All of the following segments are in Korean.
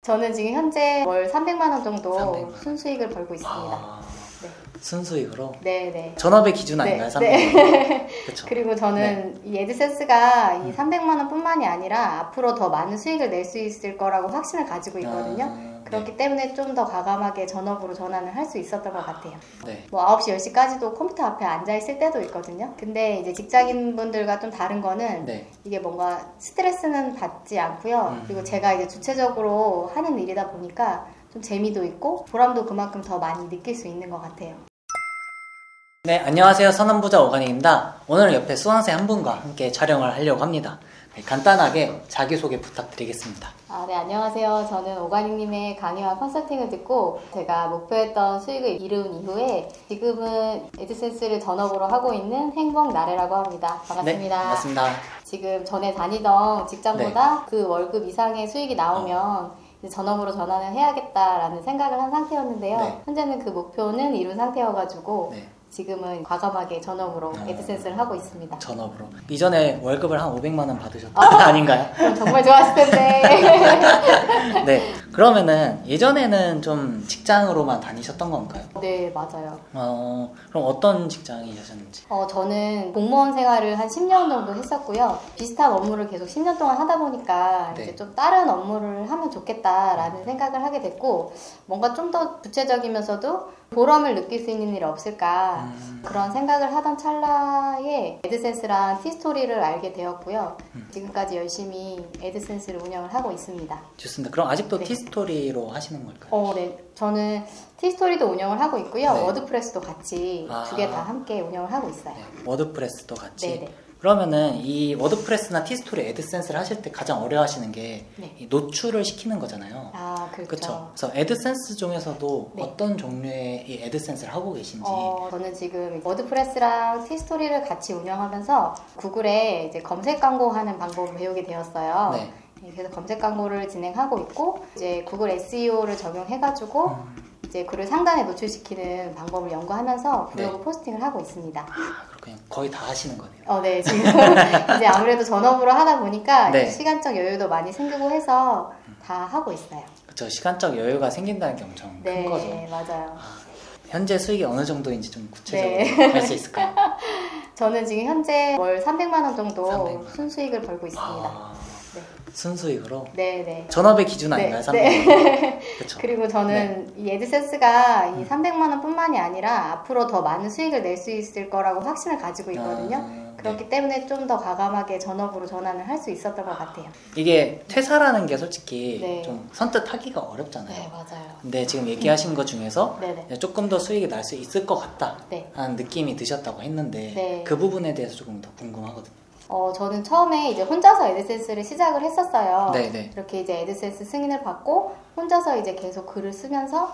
저는 지금 현재 월 300만 원 정도 300만. 순수익을 벌고 있습니다. 아, 네. 순수익으로? 네네. 전업의 기준 아닌가요? 300만 원? 네. 그쵸. 그리고 저는 이 에드센스가 이 300만 원 뿐만이 아니라 앞으로 더 많은 수익을 낼 수 있을 거라고 확신을 가지고 있거든요. 그렇기 때문에 좀 더 과감하게 전업으로 전환을 할 수 있었던 것 같아요. 네. 뭐 9시, 10시까지도 컴퓨터 앞에 앉아있을 때도 있거든요. 근데 이제 직장인분들과 좀 다른 거는 네. 이게 뭔가 스트레스는 받지 않고요. 그리고 제가 이제 주체적으로 하는 일이다 보니까 좀 재미도 있고 보람도 그만큼 더 많이 느낄 수 있는 것 같아요. 네, 안녕하세요. 선언부자 오가닉입니다. 오늘 옆에 수강생 한 분과 함께 촬영을 하려고 합니다. 네, 간단하게 자기소개 부탁드리겠습니다. 네, 안녕하세요. 저는 오가닉님의 강의와 컨설팅을 듣고 제가 목표했던 수익을 이룬 이후에 지금은 에드센스를 전업으로 하고 있는 행복나래라고 합니다. 반갑습니다. 네, 반갑습니다. 지금 전에 다니던 직장보다 그 월급 이상의 수익이 나오면 이제 전업으로 전환을 해야겠다라는 생각을 한 상태였는데요. 네. 현재는 그 목표는 이룬 상태여가지고 네. 지금은 과감하게 전업으로 에드센스를 하고 있습니다. 전업으로. 이전에 월급을 한 500만 원 받으셨던 거 아닌가요? 그럼 정말 좋았을 텐데. 네. 그러면은 예전에는 좀 직장으로만 다니셨던 건가요? 네, 맞아요. 그럼 어떤 직장이셨는지? 저는 공무원 생활을 한 10년 정도 했었고요. 비슷한 업무를 계속 10년 동안 하다 보니까 네. 이제 좀 다른 업무를 하면 좋겠다라는 생각을 하게 됐고, 뭔가 좀 더 구체적이면서도 보람을 느낄 수 있는 일이 없을까 그런 생각을 하던 찰나에 에드센스랑 티스토리를 알게 되었고요. 지금까지 열심히 에드센스를 운영을 하고 있습니다. 좋습니다. 그럼 아직도 네. 티스토리로 하시는 걸까요? 네. 저는 티스토리도 운영을 하고 있고요. 네. 워드프레스도 같이 두 개 다 함께 운영을 하고 있어요. 네. 워드프레스도 같이? 네네. 그러면은 이 워드프레스나 티스토리 에드센스를 하실 때 가장 어려워하시는 게 이 노출을 시키는 거잖아요. 그렇죠. 그렇죠. 그래서 에드센스 중에서도 네. 어떤 종류의 이 에드센스를 하고 계신지. 저는 지금 워드프레스랑 티스토리를 같이 운영하면서 구글에 이제 검색 광고하는 방법을 배우게 되었어요. 네. 그래서 검색 광고를 진행하고 있고 이제 구글 SEO를 적용해가지고 이제 글을 상단에 노출시키는 방법을 연구하면서 블로그 네. 포스팅을 하고 있습니다. 그렇군요. 거의 다 하시는 거네요. 네, 지금 이제 아무래도 전업으로 하다 보니까 네. 시간적 여유도 많이 생기고 해서 다 하고 있어요. 그렇죠. 시간적 여유가 생긴다는 게 엄청 큰 거죠. 네, 맞아요. 현재 수익이 어느 정도인지 좀 구체적으로 네. 알 수 있을까요? 저는 지금 현재 월 300만 원 정도 300만. 순수익을 벌고 있습니다. 네. 순수익으로? 네. 전업의 기준 아닌가요? 300만? 네. 그렇죠. 그리고 저는 이 에드센스가 이 300만 원 뿐만이 아니라 앞으로 더 많은 수익을 낼 수 있을 거라고 확신을 가지고 있거든요. 그렇기 때문에 좀 더 과감하게 전업으로 전환을 할 수 있었던 것 같아요. 이게 퇴사라는 게 솔직히 네. 좀 선뜻 하기가 어렵잖아요. 네, 맞아요. 근데 지금 얘기하신 것 중에서 네네. 조금 더 수익이 날 수 있을 것 같다 네. 하는 느낌이 드셨다고 했는데 네. 그 부분에 대해서 조금 더 궁금하거든요. 저는 처음에 이제 혼자서 에드센스를 시작을 했었어요. 네네. 이렇게 이제 에드센스 승인을 받고 혼자서 이제 계속 글을 쓰면서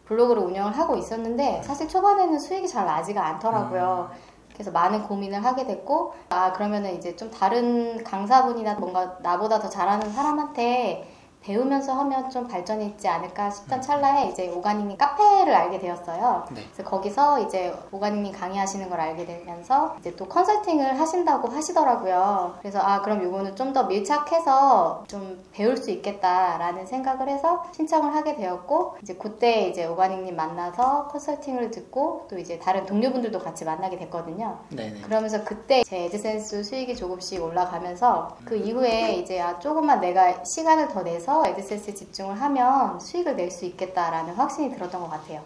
블로그를 운영을 하고 있었는데 사실 초반에는 수익이 잘 나지가 않더라고요. 그래서 많은 고민을 하게 됐고 그러면은 이제 좀 다른 강사분이나 뭔가 나보다 더 잘하는 사람한테 배우면서 하면 좀 발전이 있지 않을까 싶던 찰나에 이제 오가닉님 카페를 알게 되었어요. 네. 그래서 거기서 이제 오가닉님 강의하시는 걸 알게 되면서 이제 또 컨설팅을 하신다고 하시더라고요. 그래서 그럼 요거는 좀 더 밀착해서 좀 배울 수 있겠다라는 생각을 해서 신청을 하게 되었고 이제 그때 이제 오가닉님 만나서 컨설팅을 듣고 또 이제 다른 동료분들도 같이 만나게 됐거든요. 네네. 그러면서 그때 제 에드센스 수익이 조금씩 올라가면서 그 이후에 이제 조금만 내가 시간을 더 내서 에드센스에 집중을 하면 수익을 낼 수 있겠다라는 확신이 들었던 것 같아요.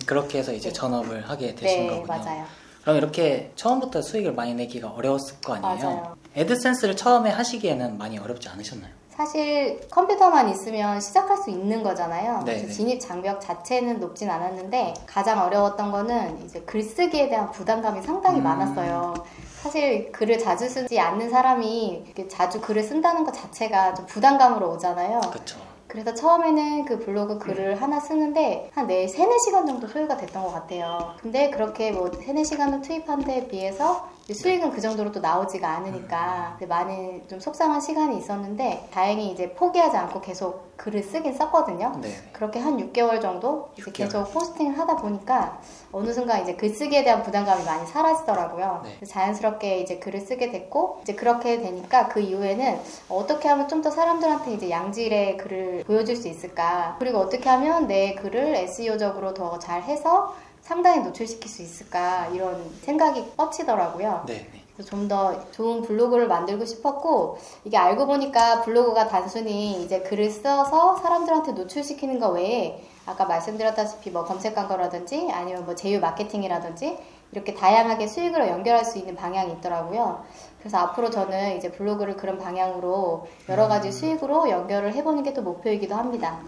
그렇게 해서 이제 네. 전업을 하게 되신 네, 거군요. 맞아요. 그럼 이렇게 처음부터 수익을 많이 내기가 어려웠을 거 아니에요? 맞아요. 에드센스를 처음에 하시기에는 많이 어렵지 않으셨나요? 사실 컴퓨터만 있으면 시작할 수 있는 거잖아요. 네, 그래서 네. 진입 장벽 자체는 높진 않았는데 가장 어려웠던 거는 이제 글쓰기에 대한 부담감이 상당히 많았어요. 사실 글을 자주 쓰지 않는 사람이 이렇게 자주 글을 쓴다는 것 자체가 좀 부담감으로 오잖아요. 그렇죠. 그래서 처음에는 그 블로그 글을 하나 쓰는데 한 3, 4시간 정도 소요가 됐던 것 같아요. 근데 그렇게 뭐 3, 4시간을 투입한 데에 비해서 수익은 그 정도로 또 나오지가 않으니까 많이 좀 속상한 시간이 있었는데 다행히 이제 포기하지 않고 계속 글을 쓰긴 썼거든요. 네. 그렇게 한 6개월 정도 이제 6개월. 계속 포스팅을 하다 보니까 어느 순간 이제 글쓰기에 대한 부담감이 많이 사라지더라고요. 네. 자연스럽게 이제 글을 쓰게 됐고 이제 그렇게 되니까 그 이후에는 어떻게 하면 좀 더 사람들한테 이제 양질의 글을 보여줄 수 있을까, 그리고 어떻게 하면 내 글을 SEO적으로 더 잘 해서 상당히 노출시킬 수 있을까, 이런 생각이 뻗치더라고요. 네. 좀 더 좋은 블로그를 만들고 싶었고, 이게 알고 보니까 블로그가 단순히 이제 글을 써서 사람들한테 노출시키는 거 외에 아까 말씀드렸다시피 뭐 검색 광고라든지 아니면 뭐 제휴 마케팅이라든지 이렇게 다양하게 수익으로 연결할 수 있는 방향이 있더라고요. 그래서 앞으로 저는 이제 블로그를 그런 방향으로 여러 가지 수익으로 연결을 해보는 게 또 목표이기도 합니다.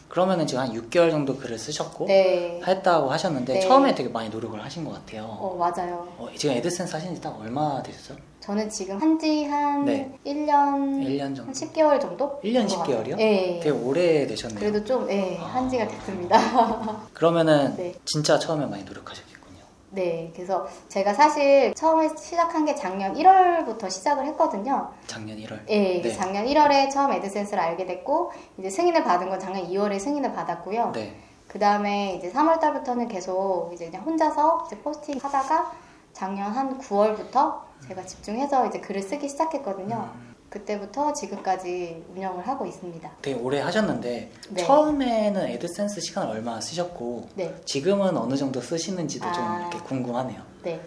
그러면은 지금 한 6개월 정도 글을 쓰셨고 네. 했다고 하셨는데 네. 처음에 되게 많이 노력을 하신 것 같아요. 맞아요. 지금 애드센스 하신 지 딱 얼마 되셨죠? 저는 지금 한지 한 네. 1년 1년 정도? 한 10개월 정도? 1년 된 것 10개월이요? 같아요. 네. 되게 오래 되셨네요. 그래도 좀 한지가 됐습니다. 그러면은 네. 진짜 처음에 많이 노력하셨겠군요. 네, 그래서 제가 사실 처음에 시작한 게 작년 1월부터 시작을 했거든요. 작년 1월? 네, 네. 작년 1월에 처음 애드센스를 알게 됐고, 이제 승인을 받은 건 작년 2월에 승인을 받았고요. 네. 그 다음에 이제 3월 달부터는 계속 이제 그냥 혼자서 이제 포스팅 하다가 작년 한 9월부터 제가 집중해서 이제 글을 쓰기 시작했거든요. 그때부터 지금까지 운영을 하고 있습니다. 되게 오래 하셨는데 네. 처음에는 애드센스 시간을 얼마나 쓰셨고 네. 지금은 어느 정도 쓰시는지도 좀 아. 이렇게 궁금하네요. 네.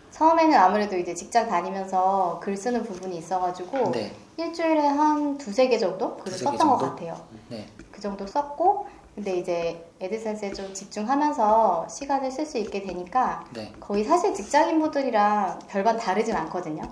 처음에는 아무래도 이제 직장 다니면서 글 쓰는 부분이 있어가지고 네. 일주일에 한 두세 개 정도 글을 두세 개 썼던 것 정도? 같아요. 네. 그 정도 썼고, 근데 이제 애드센스에 좀 집중하면서 시간을 쓸 수 있게 되니까 네. 거의 사실 직장인분들이랑 별반 다르진 않거든요.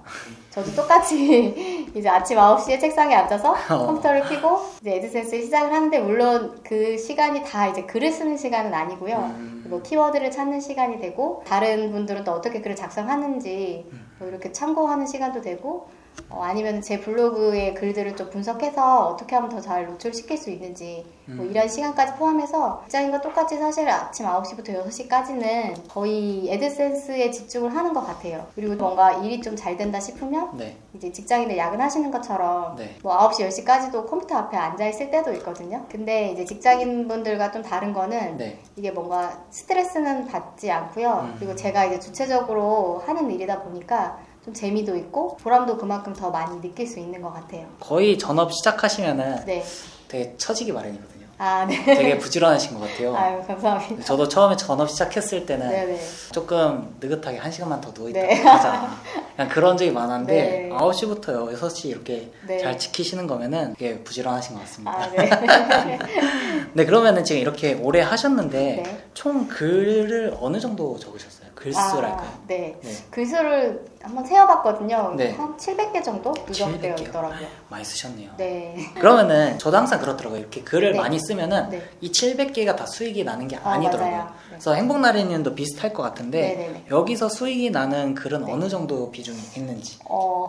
저도 똑같이 이제 아침 9시에 책상에 앉아서 컴퓨터를 켜고 이제 애드센스 시작을 하는데, 물론 그 시간이 다 이제 글을 쓰는 시간은 아니고요. 뭐 키워드를 찾는 시간이 되고, 다른 분들은 또 어떻게 글을 작성하는지 뭐 이렇게 참고하는 시간도 되고, 아니면 제 블로그의 글들을 좀 분석해서 어떻게 하면 더 잘 노출시킬 수 있는지 뭐 이런 시간까지 포함해서 직장인과 똑같이 사실 아침 9시부터 6시까지는 거의 애드센스에 집중을 하는 것 같아요. 그리고 뭔가 일이 좀 잘 된다 싶으면 네. 이제 직장인들 야근하시는 것처럼 네. 뭐 9시, 10시까지도 컴퓨터 앞에 앉아있을 때도 있거든요. 근데 이제 직장인분들과 좀 다른 거는 네. 이게 뭔가 스트레스는 받지 않고요. 그리고 제가 이제 주체적으로 하는 일이다 보니까 좀 재미도 있고 보람도 그만큼 더 많이 느낄 수 있는 것 같아요. 거의 전업 시작하시면은 네. 되게 처지기 마련이거든요. 아, 네. 되게 부지런하신 것 같아요. 아유, 감사합니다. 저도 처음에 전업 시작했을 때는 네네. 조금 느긋하게 1시간만 더 누워있다 네. 하자. 그냥 그런 적이 많았는데 네. 9시부터 6시 이렇게 네. 잘 지키시는 거면은 되게 부지런하신 것 같습니다. 아, 네. 네, 그러면은 지금 이렇게 오래 하셨는데 네. 총 글을 어느 정도 적으셨어요? 글수랄까요? 네. 네. 글수를 한번 세어봤거든요. 네. 한 700개 정도 누적되어 700 개요? 있더라고요. 많이 쓰셨네요. 네. 그러면은 저도 항상 그렇더라고요. 이렇게 글을 네. 많이 쓰면은 네. 이 700개가 다 수익이 나는 게 아니더라고요. 맞아요. 네. 그래서 행복나래님도 비슷할 것 같은데 네네네. 여기서 수익이 나는 글은 네. 어느 정도 비중이 있는지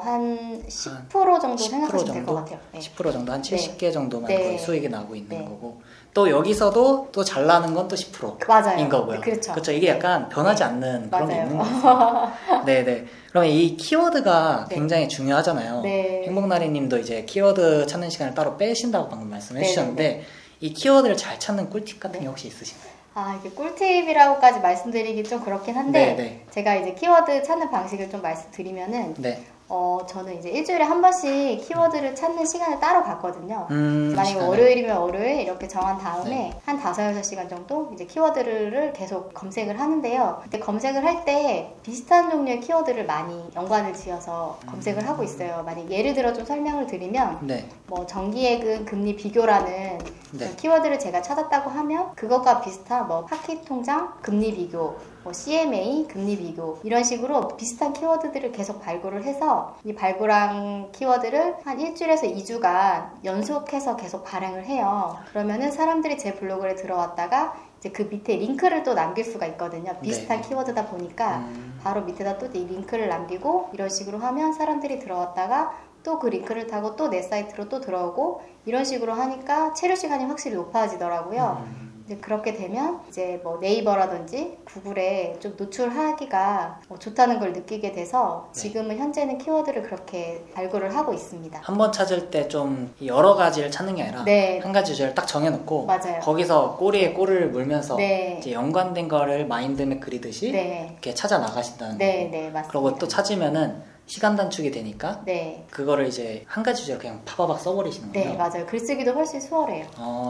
한 10% 정도 10% 생각하시면 될 것 정도? 같아요. 네. 10% 정도 한 70개 정도만 네. 거의 수익이 나고 있는 네. 거고 또 여기서도 또 잘 나는 건 또 10%인 맞아요. 거고요. 그렇죠. 그렇죠. 이게 약간 변하지 않는 그런 게 맞아요. 있는 것 같아요. 네네. 그러면 이 키워드가 네. 굉장히 중요하잖아요. 네. 행복나래님도 이제 키워드 찾는 시간을 따로 빼신다고 방금 말씀해 네, 주셨는데 이 키워드를 잘 찾는 꿀팁 같은 게 네. 혹시 있으신가요? 이게 꿀팁이라고까지 말씀드리기 좀 그렇긴 한데, 네. 제가 이제 키워드 찾는 방식을 좀 말씀드리면은, 네. 저는 이제 일주일에 한 번씩 키워드를 찾는 시간을 따로 갖거든요. 만약에 시간을. 월요일이면 월요일 이렇게 정한 다음에 네. 한 5-6시간 정도 이제 키워드를 계속 검색을 하는데요. 근데 검색을 할 때 비슷한 종류의 키워드를 많이 연관을 지어서 검색을 하고 있어요. 만약 예를 들어 좀 설명을 드리면, 네. 뭐 정기예금 금리 비교라는 네. 키워드를 제가 찾았다고 하면 그것과 비슷한 뭐 파키 통장 금리 비교, 뭐 CMA 금리 비교 이런 식으로 비슷한 키워드들을 계속 발굴을 해서 이 발굴한 키워드를 한 일주일에서 2주간 연속해서 계속 발행을 해요. 그러면은 사람들이 제 블로그에 들어왔다가 이제 그 밑에 링크를 또 남길 수가 있거든요. 비슷한 네. 키워드다 보니까 바로 밑에다 또 이 링크를 남기고 이런 식으로 하면 사람들이 들어왔다가 또 그 링크를 타고 또 내 사이트로 또 들어오고 이런 식으로 하니까 체류 시간이 확실히 높아지더라고요. 이제 그렇게 되면 이제 뭐 네이버라든지 구글에 좀 노출하기가 좋다는 걸 느끼게 돼서 지금은 현재는 키워드를 그렇게 발굴을 하고 있습니다. 한번 찾을 때 좀 여러 가지를 찾는 게 아니라 네. 한 가지 주제를 딱 정해놓고 맞아요. 거기서 꼬리에 꼬리를 물면서 네. 이제 연관된 거를 마인드맵 그리듯이 네. 이렇게 찾아 나가신다는 네, 거고. 네, 맞습니다. 그리고 또 찾으면은 시간 단축이 되니까 네. 그거를 이제 한 가지 주제로 그냥 파바박 써버리시는 거예요. 네, 맞아요. 글쓰기도 훨씬 수월해요.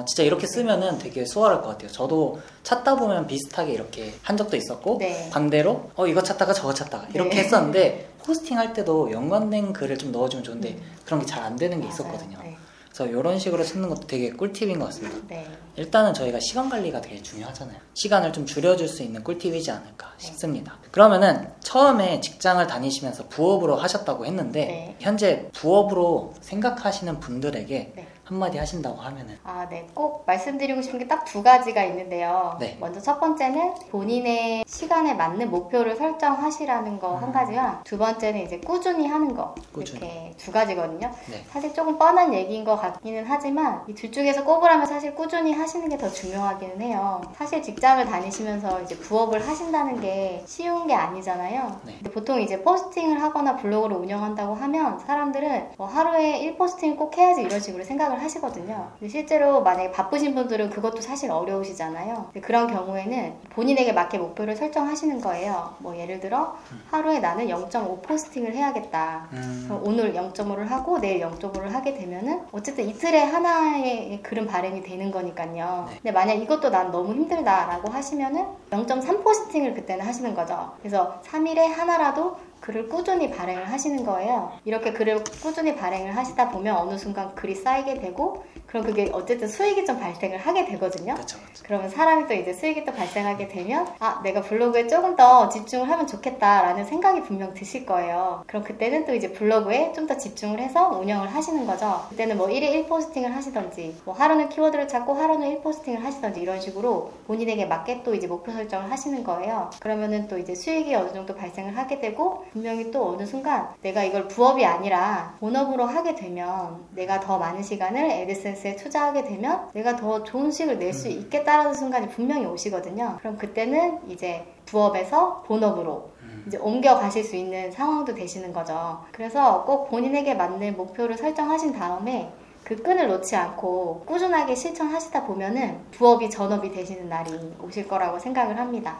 진짜 이렇게 쓰면은 되게 수월할 것 같아요. 저도 찾다 보면 비슷하게 이렇게 한 적도 있었고 네. 반대로 이거 찾다가 저거 찾다가 이렇게 네. 했었는데 포스팅 할 때도 연관된 글을 좀 넣어주면 좋은데 그런 게 잘 안 되는 게 맞아요. 있었거든요. 네. 그래서 이런 식으로 찾는 것도 되게 꿀팁인 것 같습니다. 네. 일단은 저희가 시간 관리가 되게 중요하잖아요. 시간을 좀 줄여줄 수 있는 꿀팁이지 않을까 싶습니다. 그러면은 처음에 직장을 다니시면서 부업으로 하셨다고 했는데 네. 현재 부업으로 생각하시는 분들에게 네. 한마디 하신다고 하면은 네. 꼭 말씀드리고 싶은 게 딱 두 가지가 있는데요. 네. 먼저 첫 번째는 본인의 시간에 맞는 목표를 설정하시라는 거 한 가지와 두 번째는 이제 꾸준히 하는 거. 꾸준히. 이렇게 두 가지거든요. 네. 사실 조금 뻔한 얘기인 것 같기는 하지만 이 둘 중에서 꼽으라면 사실 꾸준히 하시는 게 더 중요하기는 해요. 사실 직장을 다니시면서 이제 부업을 하신다는 게 쉬운 게 아니잖아요. 네. 근데 보통 이제 포스팅을 하거나 블로그를 운영한다고 하면 사람들은 하루에 1포스팅 꼭 해야지 이런 식으로 생각을 하시거든요. 근데 실제로 만약에 바쁘신 분들은 그것도 사실 어려우시잖아요. 근데 그런 경우에는 본인에게 맞게 목표를 설정하시는 거예요. 뭐 예를 들어 하루에 나는 0.5포스팅을 해야겠다. 그럼 오늘 0.5를 하고 내일 0.5를 하게 되면은 어쨌든 이틀에 하나의 글은 발행이 되는 거니까요. 네. 근데 만약 이것도 난 너무 힘들다라고 하시면은 0.3포스팅을 그때는 하시는 거죠. 그래서 3일에 하나라도 글을 꾸준히 발행을 하시는 거예요. 이렇게 글을 꾸준히 발행을 하시다 보면 어느 순간 글이 쌓이게 되고 그럼 그게 어쨌든 수익이 좀 발생을 하게 되거든요. 그렇죠. 그러면 사람이 또 이제 수익이 또 발생하게 되면 내가 블로그에 조금 더 집중을 하면 좋겠다라는 생각이 분명 드실 거예요. 그럼 그때는 또 이제 블로그에 좀 더 집중을 해서 운영을 하시는 거죠. 그때는 뭐 1일 1포스팅을 하시던지 뭐 하루는 키워드를 찾고 하루는 1포스팅을 하시던지 이런 식으로 본인에게 맞게 또 이제 목표 설정을 하시는 거예요. 그러면은 또 이제 수익이 어느 정도 발생을 하게 되고 분명히 또 어느 순간 내가 이걸 부업이 아니라 본업으로 하게 되면 내가 더 많은 시간을 애드센스에 투자하게 되면 내가 더 좋은 수익을 낼 수 있겠다라는 순간이 분명히 오시거든요. 그럼 그때는 이제 부업에서 본업으로 이제 옮겨가실 수 있는 상황도 되시는 거죠. 그래서 꼭 본인에게 맞는 목표를 설정하신 다음에 그 끈을 놓지 않고 꾸준하게 실천하시다 보면은 부업이 전업이 되시는 날이 오실 거라고 생각을 합니다.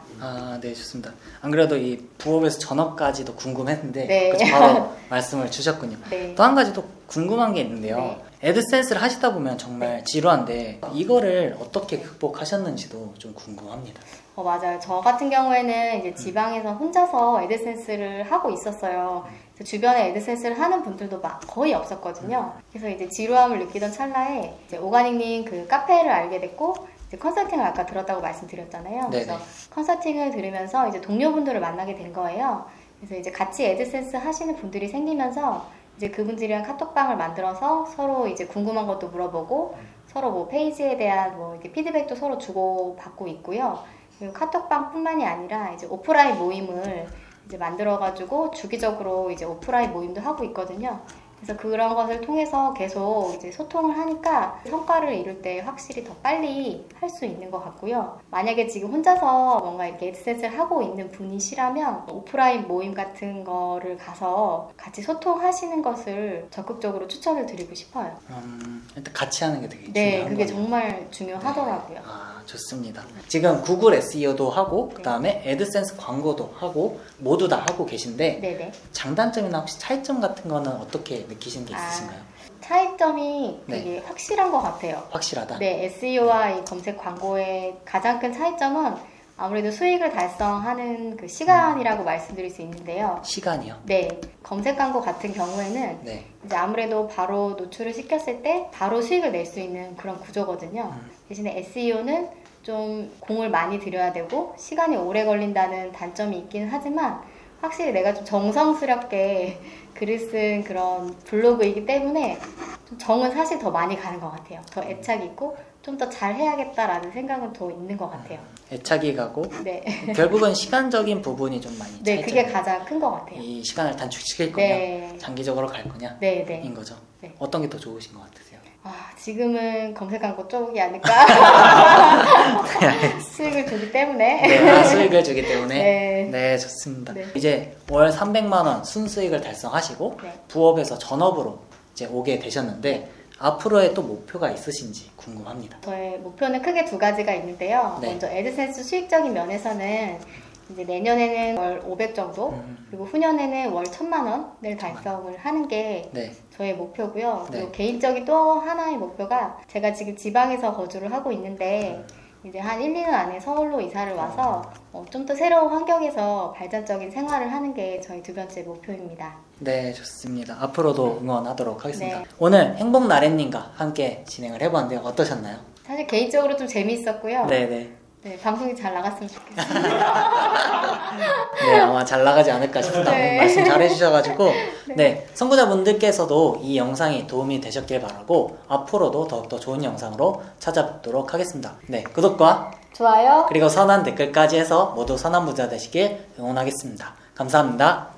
네, 좋습니다. 안 그래도 이 부업에서 전업까지도 궁금했는데 네. 바로 말씀을 주셨군요. 네. 또 한 가지 또 궁금한 게 있는데요. 네. 애드센스를 하시다 보면 정말 지루한데 이거를 어떻게 극복하셨는지도 좀 궁금합니다. 맞아요. 저 같은 경우에는 이제 지방에서 혼자서 애드센스를 하고 있었어요. 주변에 애드센스를 하는 분들도 거의 없었거든요. 그래서 이제 지루함을 느끼던 찰나에 이제 오가닉님 그 카페를 알게 됐고 이제 컨설팅을 아까 들었다고 말씀드렸잖아요. 네네. 그래서 컨설팅을 들으면서 이제 동료분들을 만나게 된 거예요. 그래서 이제 같이 애드센스 하시는 분들이 생기면서 이제 그분들이랑 카톡방을 만들어서 서로 이제 궁금한 것도 물어보고 서로 뭐 페이지에 대한 뭐 이렇게 피드백도 서로 주고 받고 있고요. 그리고 카톡방뿐만이 아니라 이제 오프라인 모임을 이제 만들어가지고 주기적으로 이제 오프라인 모임도 하고 있거든요. 그래서 그런 것을 통해서 계속 이제 소통을 하니까 성과를 이룰 때 확실히 더 빨리 할 수 있는 것 같고요. 만약에 지금 혼자서 뭔가 이렇게 애드센스를 하고 있는 분이시라면 오프라인 모임 같은 거를 가서 같이 소통하시는 것을 적극적으로 추천을 드리고 싶어요. 일단 같이 하는 게 되게 네, 중요한 그게 거네요. 정말 중요하더라고요. 좋습니다. 지금 구글 SEO도 하고 그 다음에 애드센스 광고도 하고 모두 다 하고 계신데 네네. 장단점이나 혹시 차이점 같은 거는 어떻게 느끼시는 게 있으신가요? 차이점이 되게 확실한 것 같아요. 확실하다? 네, SEO와 이 검색 광고의 가장 큰 차이점은 아무래도 수익을 달성하는 그 시간이라고 말씀드릴 수 있는데요. 시간이요? 네, 검색 광고 같은 경우에는 네. 이제 아무래도 바로 노출을 시켰을 때 바로 수익을 낼 수 있는 그런 구조거든요. 대신에 SEO는 좀 공을 많이 들여야 되고 시간이 오래 걸린다는 단점이 있기는 하지만 확실히 내가 좀 정성스럽게 글을 쓴 그런 블로그이기 때문에 좀 정은 사실 더 많이 가는 것 같아요. 더 애착이 있고 좀 더 잘해야겠다라는 생각은 더 있는 것 같아요. 애착이 가고 네. 결국은 시간적인 부분이 좀 많이 네, 그게 차이점이 가장 큰 것 같아요. 이 시간을 단축시킬 거냐 네. 장기적으로 갈 거냐 네, 네. 인 거죠. 네. 어떤 게 더 좋으신 것 같으세요? 지금은 검색한 거 쪽이 아닐까? 수익을 주기 때문에. 네, 수익을 주기 때문에. 네. 네, 좋습니다. 네. 이제 월 300만 원 순수익을 달성하시고 네. 부업에서 전업으로 이제 오게 되셨는데 앞으로의 또 목표가 있으신지 궁금합니다. 저의 목표는 크게 두 가지가 있는데요. 네. 먼저 애드센스 수익적인 면에서는 이제 내년에는 월 500 정도, 그리고 후년에는 월 1000만 원을 달성을 하는 게 네. 저의 목표고요. 그리고 네. 개인적인 또 하나의 목표가 제가 지금 지방에서 거주를 하고 있는데 이제 한 1, 2년 안에 서울로 이사를 와서 좀 더 새로운 환경에서 발전적인 생활을 하는 게 저희 두 번째 목표입니다. 네, 좋습니다. 앞으로도 응원하도록 하겠습니다. 네. 오늘 행복나래님과 함께 진행을 해봤는데 어떠셨나요? 사실 개인적으로 좀 재미있었고요. 네네. 네, 방송이 잘 나갔으면 좋겠어요. 네, 아마 잘 나가지 않을까 싶다. 네. 말씀 잘 해주셔가지고 네, 선구자분들께서도 이 영상이 도움이 되셨길 바라고 앞으로도 더욱더 좋은 영상으로 찾아뵙도록 하겠습니다. 네, 구독과 좋아요. 그리고 선한 댓글까지 해서 모두 선한 부자 되시길 응원하겠습니다. 감사합니다.